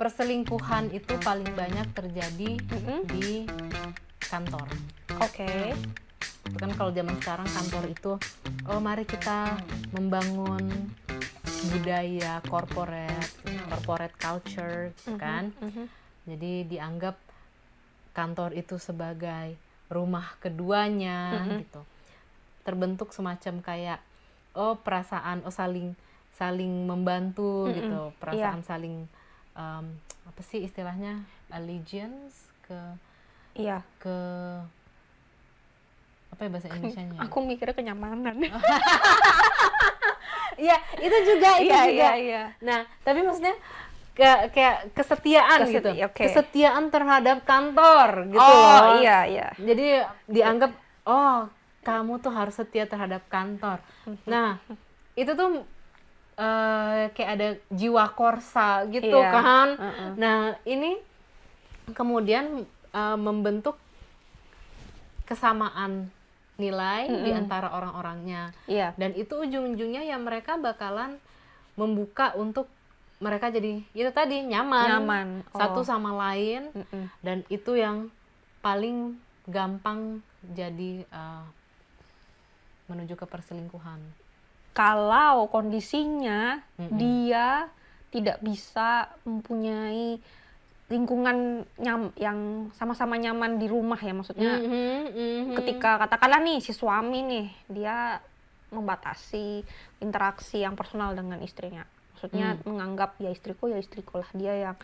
perselingkuhan itu paling banyak terjadi di kantor. Oke. Kan kalau zaman sekarang kantor itu, oh mari kita membangun budaya corporate culture, kan? Jadi dianggap kantor itu sebagai rumah keduanya, gitu. Terbentuk semacam kayak perasaan saling membantu gitu, perasaan saling apa sih istilahnya, allegiance ke apa ya bahasa Indonesianya? Aku mikirnya kenyamanan. Iya, itu juga. Iya. Nah, tapi maksudnya kayak kesetiaan gitu. Okay. Kesetiaan terhadap kantor gitu loh. loh. Iya. Jadi dianggap kamu tuh harus setia terhadap kantor. Nah, itu tuh kayak ada jiwa korsa gitu kan. Nah, ini kemudian membentuk kesamaan nilai di antara orang-orangnya. Dan itu ujung-ujungnya ya mereka bakalan membuka untuk mereka jadi itu tadi nyaman. Satu sama lain. Dan itu yang paling gampang jadi menuju ke perselingkuhan. Kalau kondisinya dia tidak bisa mempunyai lingkungan yang sama-sama nyaman di rumah ya, maksudnya ketika katakanlah nih si suami nih dia membatasi interaksi yang personal dengan istrinya, maksudnya menganggap ya istriku lah, dia yang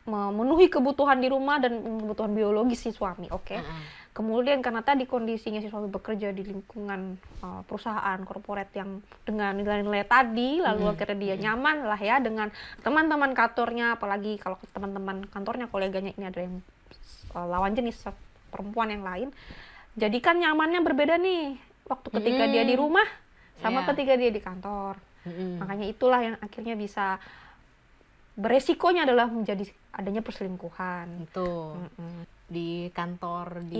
memenuhi kebutuhan di rumah dan kebutuhan biologis si suami. Kemudian karena tadi kondisinya si suami bekerja di lingkungan perusahaan korporat yang dengan nilai-nilai tadi, lalu akhirnya dia nyaman lah ya dengan teman-teman kantornya, apalagi kalau teman-teman kantornya, koleganya ini ada yang lawan jenis perempuan yang lain. Jadi kan nyamannya berbeda nih waktu ketika dia di rumah sama ketika dia di kantor. Makanya itulah yang akhirnya bisa beresikonya adalah menjadi adanya perselingkuhan. Itu di kantor di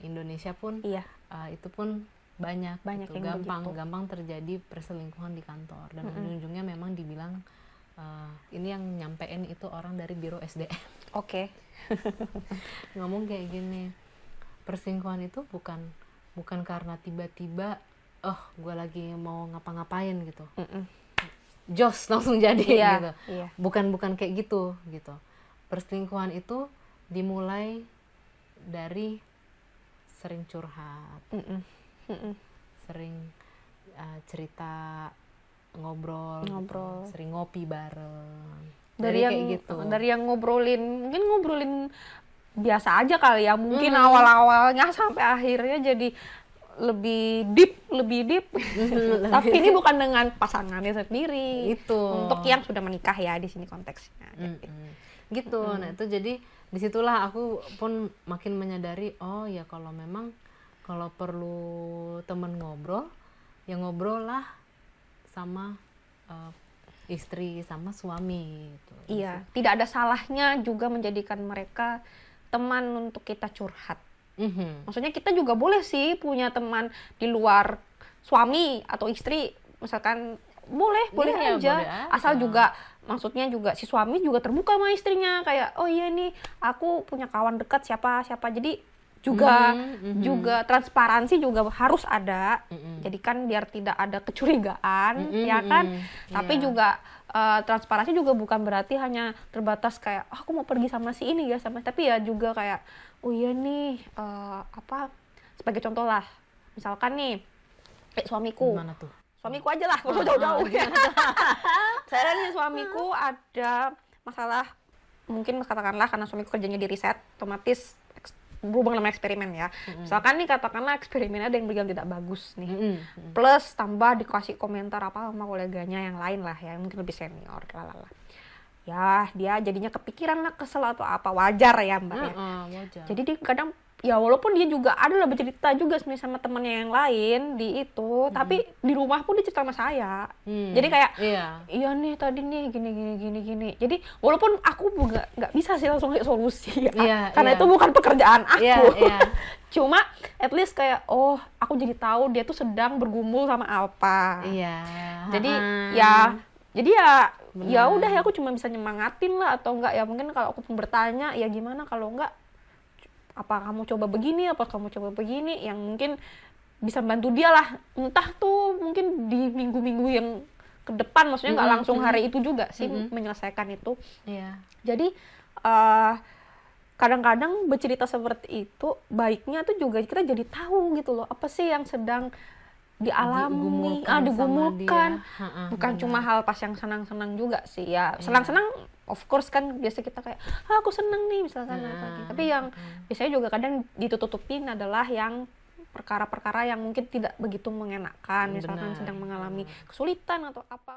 Indonesia pun itu pun banyak gitu. Gampang terjadi perselingkuhan di kantor, dan ujung-ujungnya memang dibilang ini yang nyampein itu orang dari Biro SDM. Ngomong kayak gini, perselingkuhan itu bukan karena tiba-tiba gue lagi mau ngapa-ngapain gitu, jos langsung jadi gitu. Bukan kayak gitu. Perselingkuhan itu dimulai dari sering curhat, sering cerita, ngobrol. Gitu. Sering ngopi bareng. Dari yang ngobrolin biasa aja kali ya, mungkin awal-awalnya sampai akhirnya jadi lebih deep. Tapi ini bukan dengan pasangannya sendiri. Itu untuk yang sudah menikah ya di sini konteksnya. Gitu. Nah itu jadi disitulah aku pun makin menyadari, ya kalau perlu temen ngobrol, ya ngobrol lah sama istri sama suami gitu. Iya, tidak ada salahnya juga menjadikan mereka teman untuk kita curhat. Maksudnya kita juga boleh sih punya teman di luar suami atau istri, misalkan boleh aja. Boleh aja. Asal juga maksudnya juga si suami juga terbuka sama istrinya, kayak oh iya nih aku punya kawan dekat siapa, jadi juga transparansi juga harus ada. Jadi kan biar tidak ada kecurigaan, ya kan. Tapi juga transparansi juga bukan berarti hanya terbatas kayak aku mau pergi sama si ini ya, tapi ya juga kayak oh iya nih sebagai contoh lah, misalkan nih suamiku. Gimana tuh? Suamiku aja lah, kalau jauh-jauh. Saya nih suamiku ada masalah, mungkin katakanlah karena suamiku kerjanya di riset, otomatis berhubungan dengan eksperimen ya. Misalkan nih katakanlah eksperimennya ada yang berjalan tidak bagus nih. Plus tambah dikasih komentar apa sama koleganya yang lain lah ya, mungkin lebih senior, lalala. Ya dia jadinya kepikiran lah, kesel atau apa, wajar ya Mbak ya. Wajar. Jadi dia kadang ya walaupun dia juga ada lah bercerita juga sebenarnya sama temannya yang lain di itu, tapi di rumah pun dia cerita sama saya. Jadi kayak iya nih tadi nih gini. Jadi walaupun aku juga nggak bisa sih langsung lihat solusi ya, karena itu bukan pekerjaan aku. Cuma at least kayak aku jadi tahu dia tuh sedang bergumul sama apa. Jadi ya ya udah ya aku cuma bisa nyemangatin lah, atau enggak ya mungkin kalau aku pun bertanya ya gimana kalau enggak, apa kamu coba begini, apa kamu coba begini, yang mungkin bisa bantu dia lah, entah tuh mungkin di minggu-minggu yang ke depan, maksudnya nggak langsung hari itu juga sih menyelesaikan itu. Jadi kadang-kadang bercerita seperti itu baiknya tuh juga kita jadi tahu gitu loh, apa sih yang sedang dialami, digumulkan. Bukan cuma hal pas yang senang-senang juga sih ya. Senang-senang of course kan biasa kita kayak aku seneng nih misalkan tapi yang biasanya juga kadang ditutup-tutupin adalah yang perkara-perkara yang mungkin tidak begitu mengenakan, misalkan sedang mengalami kesulitan atau apa.